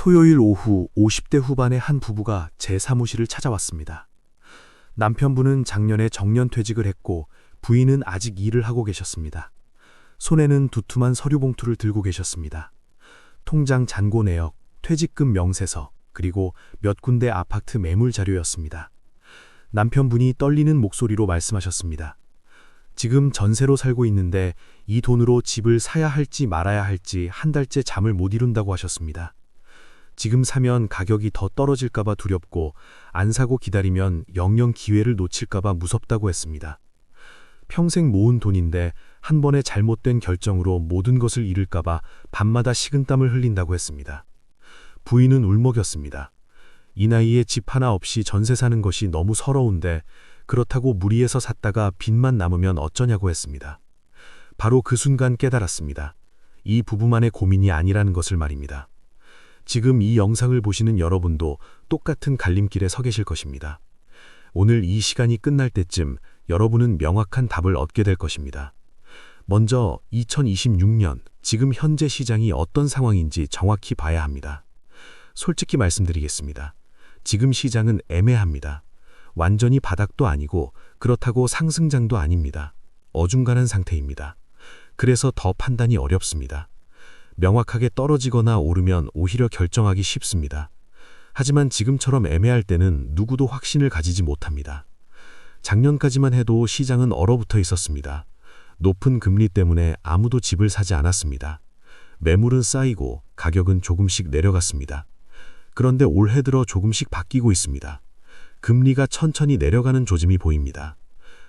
토요일 오후 50대 후반의 한 부부가 제 사무실을 찾아왔습니다. 남편분은 작년에 정년퇴직을 했고 부인은 아직 일을 하고 계셨습니다. 손에는 두툼한 서류 봉투를 들고 계셨습니다. 통장 잔고 내역, 퇴직금 명세서, 그리고 몇 군데 아파트 매물 자료였습니다. 남편분이 떨리는 목소리로 말씀하셨습니다. 지금 전세로 살고 있는데 이 돈으로 집을 사야 할지 말아야 할지 한 달째 잠을 못 이룬다고 하셨습니다. 지금 사면 가격이 더 떨어질까봐 두렵고 안 사고 기다리면 영영 기회를 놓칠까봐 무섭다고 했습니다. 평생 모은 돈인데 한 번의 잘못된 결정으로 모든 것을 잃을까봐 밤마다 식은땀을 흘린다고 했습니다. 부인은 울먹였습니다. 이 나이에 집 하나 없이 전세 사는 것이 너무 서러운데 그렇다고 무리해서 샀다가 빚만 남으면 어쩌냐고 했습니다. 바로 그 순간 깨달았습니다. 이 부부만의 고민이 아니라는 것을 말입니다. 지금 이 영상을 보시는 여러분도 똑같은 갈림길에 서 계실 것입니다. 오늘 이 시간이 끝날 때쯤 여러분은 명확한 답을 얻게 될 것입니다. 먼저 2026년 지금 현재 시장이 어떤 상황인지 정확히 봐야 합니다. 솔직히 말씀드리겠습니다. 지금 시장은 애매합니다. 완전히 바닥도 아니고 그렇다고 상승장도 아닙니다. 어중간한 상태입니다. 그래서 더 판단이 어렵습니다. 명확하게 떨어지거나 오르면 오히려 결정하기 쉽습니다. 하지만 지금처럼 애매할 때는 누구도 확신을 가지지 못합니다. 작년까지만 해도 시장은 얼어붙어 있었습니다. 높은 금리 때문에 아무도 집을 사지 않았습니다. 매물은 쌓이고 가격은 조금씩 내려갔습니다. 그런데 올해 들어 조금씩 바뀌고 있습니다. 금리가 천천히 내려가는 조짐이 보입니다.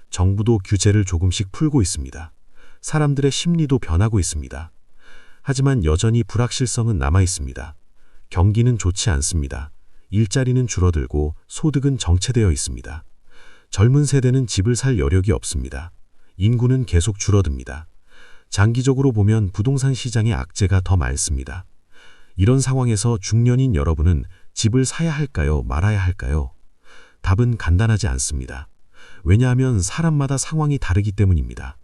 정부도 규제를 조금씩 풀고 있습니다. 사람들의 심리도 변하고 있습니다. 하지만 여전히 불확실성은 남아 있습니다. 경기는 좋지 않습니다. 일자리는 줄어들고 소득은 정체되어 있습니다. 젊은 세대는 집을 살 여력이 없습니다. 인구는 계속 줄어듭니다. 장기적으로 보면 부동산 시장의 악재가 더 많습니다. 이런 상황에서 중년인 여러분은 집을 사야 할까요? 말아야 할까요? 답은 간단하지 않습니다. 왜냐하면 사람마다 상황이 다르기 때문입니다.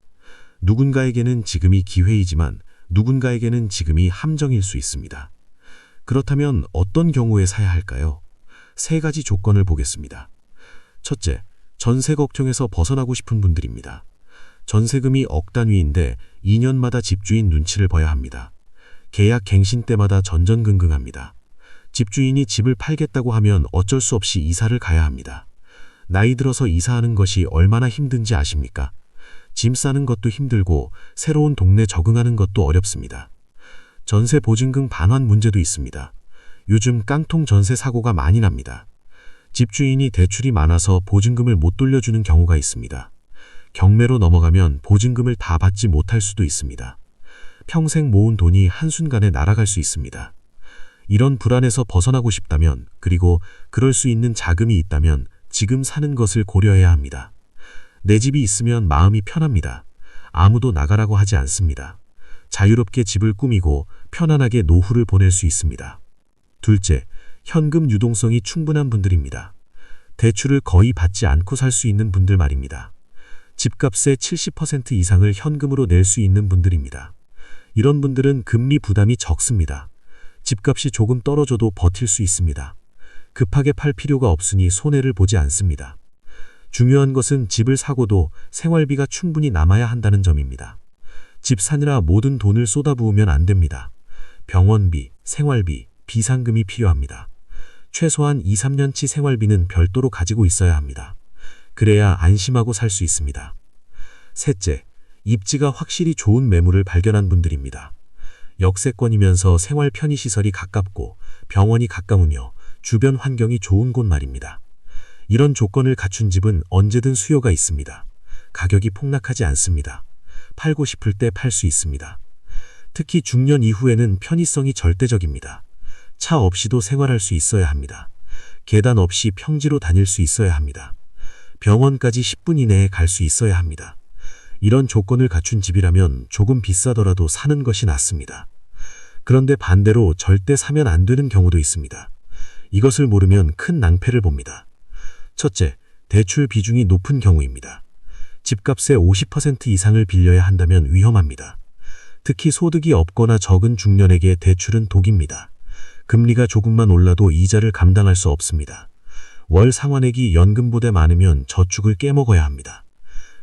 누군가에게는 지금이 기회이지만 누군가에게는 지금이 함정일 수 있습니다. 그렇다면 어떤 경우에 사야 할까요? 세 가지 조건을 보겠습니다. 첫째, 전세 걱정에서 벗어나고 싶은 분들입니다. 전세금이 억 단위인데 2년마다 집주인 눈치를 봐야 합니다. 계약 갱신 때마다 전전긍긍합니다. 집주인이 집을 팔겠다고 하면 어쩔 수 없이 이사를 가야 합니다. 나이 들어서 이사하는 것이 얼마나 힘든지 아십니까? 짐 싸는 것도 힘들고 새로운 동네 적응하는 것도 어렵습니다. 전세 보증금 반환 문제도 있습니다. 요즘 깡통 전세 사고가 많이 납니다. 집주인이 대출이 많아서 보증금을 못 돌려주는 경우가 있습니다. 경매로 넘어가면 보증금을 다 받지 못할 수도 있습니다. 평생 모은 돈이 한순간에 날아갈 수 있습니다. 이런 불안에서 벗어나고 싶다면, 그리고 그럴 수 있는 자금이 있다면 지금 사는 것을 고려해야 합니다. 내 집이 있으면 마음이 편합니다. 아무도 나가라고 하지 않습니다. 자유롭게 집을 꾸미고 편안하게 노후를 보낼 수 있습니다. 둘째, 현금 유동성이 충분한 분들입니다. 대출을 거의 받지 않고 살 수 있는 분들 말입니다. 집값의 70% 이상을 현금으로 낼 수 있는 분들입니다. 이런 분들은 금리 부담이 적습니다. 집값이 조금 떨어져도 버틸 수 있습니다. 급하게 팔 필요가 없으니 손해를 보지 않습니다. 중요한 것은 집을 사고도 생활비가 충분히 남아야 한다는 점입니다. 집 사느라 모든 돈을 쏟아부으면 안 됩니다. 병원비, 생활비, 비상금이 필요합니다. 최소한 2, 3년치 생활비는 별도로 가지고 있어야 합니다. 그래야 안심하고 살 수 있습니다. 셋째, 입지가 확실히 좋은 매물을 발견한 분들입니다. 역세권이면서 생활 편의시설이 가깝고 병원이 가까우며 주변 환경이 좋은 곳 말입니다. 이런 조건을 갖춘 집은 언제든 수요가 있습니다. 가격이 폭락하지 않습니다. 팔고 싶을 때 팔 수 있습니다. 특히 중년 이후에는 편의성이 절대적입니다. 차 없이도 생활할 수 있어야 합니다. 계단 없이 평지로 다닐 수 있어야 합니다. 병원까지 10분 이내에 갈 수 있어야 합니다. 이런 조건을 갖춘 집이라면 조금 비싸더라도 사는 것이 낫습니다. 그런데 반대로 절대 사면 안 되는 경우도 있습니다. 이것을 모르면 큰 낭패를 봅니다. 첫째, 대출 비중이 높은 경우입니다. 집값의 50% 이상을 빌려야 한다면 위험합니다. 특히 소득이 없거나 적은 중년에게 대출은 독입니다. 금리가 조금만 올라도 이자를 감당할 수 없습니다. 월 상환액이 연금보다 많으면 저축을 깨먹어야 합니다.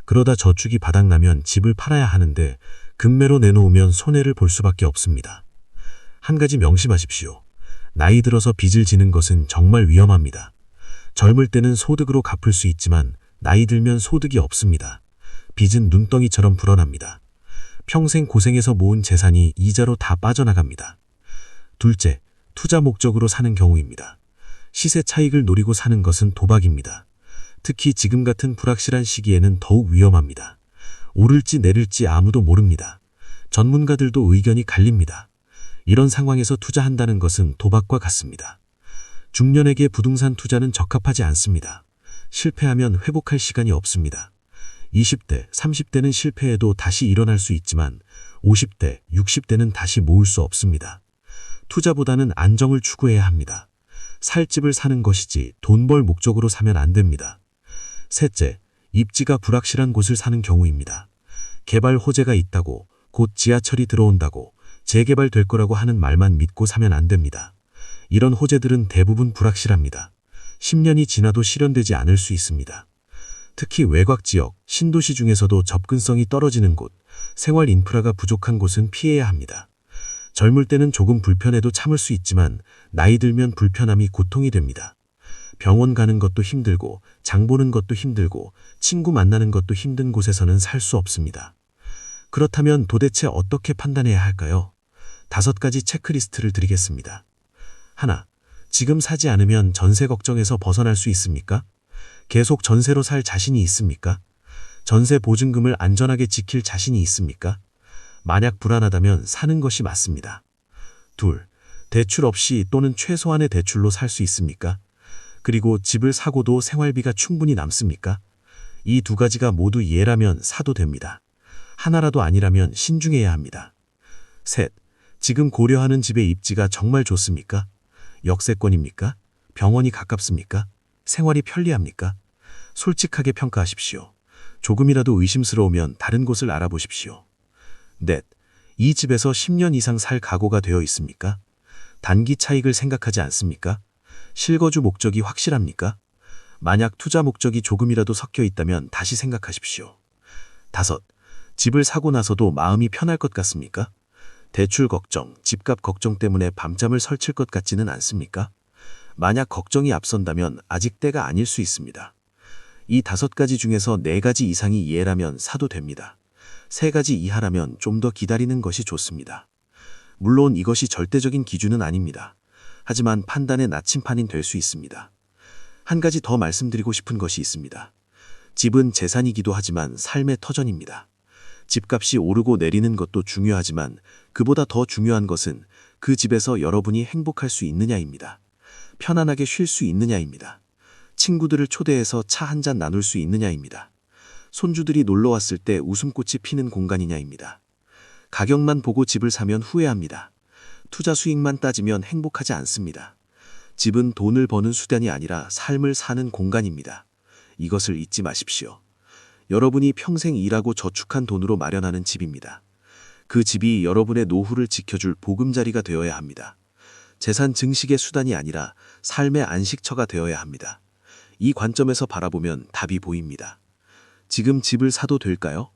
그러다 저축이 바닥나면 집을 팔아야 하는데 급매로 내놓으면 손해를 볼 수밖에 없습니다. 한 가지 명심하십시오. 나이 들어서 빚을 지는 것은 정말 위험합니다. 젊을 때는 소득으로 갚을 수 있지만 나이 들면 소득이 없습니다. 빚은 눈덩이처럼 불어납니다. 평생 고생해서 모은 재산이 이자로 다 빠져나갑니다. 둘째, 투자 목적으로 사는 경우입니다. 시세 차익을 노리고 사는 것은 도박입니다. 특히 지금 같은 불확실한 시기에는 더욱 위험합니다. 오를지 내릴지 아무도 모릅니다. 전문가들도 의견이 갈립니다. 이런 상황에서 투자한다는 것은 도박과 같습니다. 중년에게 부동산 투자는 적합하지 않습니다. 실패하면 회복할 시간이 없습니다. 20대, 30대는 실패해도 다시 일어날 수 있지만 50대, 60대는 다시 모을 수 없습니다. 투자보다는 안정을 추구해야 합니다. 살 집을 사는 것이지 돈 벌 목적으로 사면 안 됩니다. 셋째, 입지가 불확실한 곳을 사는 경우입니다. 개발 호재가 있다고, 곧 지하철이 들어온다고, 재개발될 거라고 하는 말만 믿고 사면 안 됩니다. 이런 호재들은 대부분 불확실합니다. 10년이 지나도 실현되지 않을 수 있습니다. 특히 외곽 지역, 신도시 중에서도 접근성이 떨어지는 곳, 생활 인프라가 부족한 곳은 피해야 합니다. 젊을 때는 조금 불편해도 참을 수 있지만 나이 들면 불편함이 고통이 됩니다. 병원 가는 것도 힘들고 장 보는 것도 힘들고 친구 만나는 것도 힘든 곳에서는 살 수 없습니다. 그렇다면 도대체 어떻게 판단해야 할까요? 5가지 체크리스트를 드리겠습니다. 하나, 지금 사지 않으면 전세 걱정에서 벗어날 수 있습니까? 계속 전세로 살 자신이 있습니까? 전세 보증금을 안전하게 지킬 자신이 있습니까? 만약 불안하다면 사는 것이 맞습니다. 둘, 대출 없이 또는 최소한의 대출로 살 수 있습니까? 그리고 집을 사고도 생활비가 충분히 남습니까? 이 2가지가 모두 예라면 사도 됩니다. 하나라도 아니라면 신중해야 합니다. 셋, 지금 고려하는 집의 입지가 정말 좋습니까? 역세권입니까? 병원이 가깝습니까? 생활이 편리합니까? 솔직하게 평가하십시오. 조금이라도 의심스러우면 다른 곳을 알아보십시오. 넷, 이 집에서 10년 이상 살 각오가 되어 있습니까? 단기 차익을 생각하지 않습니까? 실거주 목적이 확실합니까? 만약 투자 목적이 조금이라도 섞여 있다면 다시 생각하십시오. 다섯, 집을 사고 나서도 마음이 편할 것 같습니까? 대출 걱정, 집값 걱정 때문에 밤잠을 설칠 것 같지는 않습니까? 만약 걱정이 앞선다면 아직 때가 아닐 수 있습니다. 이 5가지 중에서 4가지 이상이 예라면 사도 됩니다. 3가지 이하라면 좀 더 기다리는 것이 좋습니다. 물론 이것이 절대적인 기준은 아닙니다. 하지만 판단의 나침판이 될 수 있습니다. 한 가지 더 말씀드리고 싶은 것이 있습니다. 집은 재산이기도 하지만 삶의 터전입니다. 집값이 오르고 내리는 것도 중요하지만 그보다 더 중요한 것은 그 집에서 여러분이 행복할 수 있느냐입니다. 편안하게 쉴 수 있느냐입니다. 친구들을 초대해서 차 한 잔 나눌 수 있느냐입니다. 손주들이 놀러 왔을 때 웃음꽃이 피는 공간이냐입니다. 가격만 보고 집을 사면 후회합니다. 투자 수익만 따지면 행복하지 않습니다. 집은 돈을 버는 수단이 아니라 삶을 사는 공간입니다. 이것을 잊지 마십시오. 여러분이 평생 일하고 저축한 돈으로 마련하는 집입니다. 그 집이 여러분의 노후를 지켜줄 보금자리가 되어야 합니다. 재산 증식의 수단이 아니라 삶의 안식처가 되어야 합니다. 이 관점에서 바라보면 답이 보입니다. 지금 집을 사도 될까요?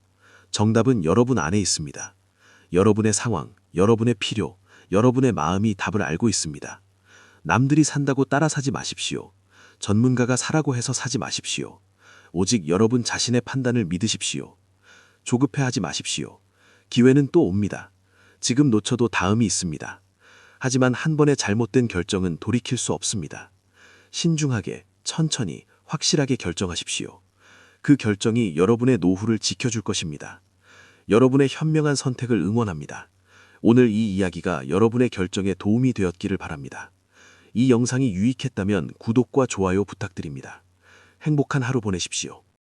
정답은 여러분 안에 있습니다. 여러분의 상황, 여러분의 필요, 여러분의 마음이 답을 알고 있습니다. 남들이 산다고 따라 사지 마십시오. 전문가가 사라고 해서 사지 마십시오. 오직 여러분 자신의 판단을 믿으십시오. 조급해하지 마십시오. 기회는 또 옵니다. 지금 놓쳐도 다음이 있습니다. 하지만 한 번의 잘못된 결정은 돌이킬 수 없습니다. 신중하게, 천천히, 확실하게 결정하십시오. 그 결정이 여러분의 노후를 지켜줄 것입니다. 여러분의 현명한 선택을 응원합니다. 오늘 이 이야기가 여러분의 결정에 도움이 되었기를 바랍니다. 이 영상이 유익했다면 구독과 좋아요 부탁드립니다. 행복한 하루 보내십시오.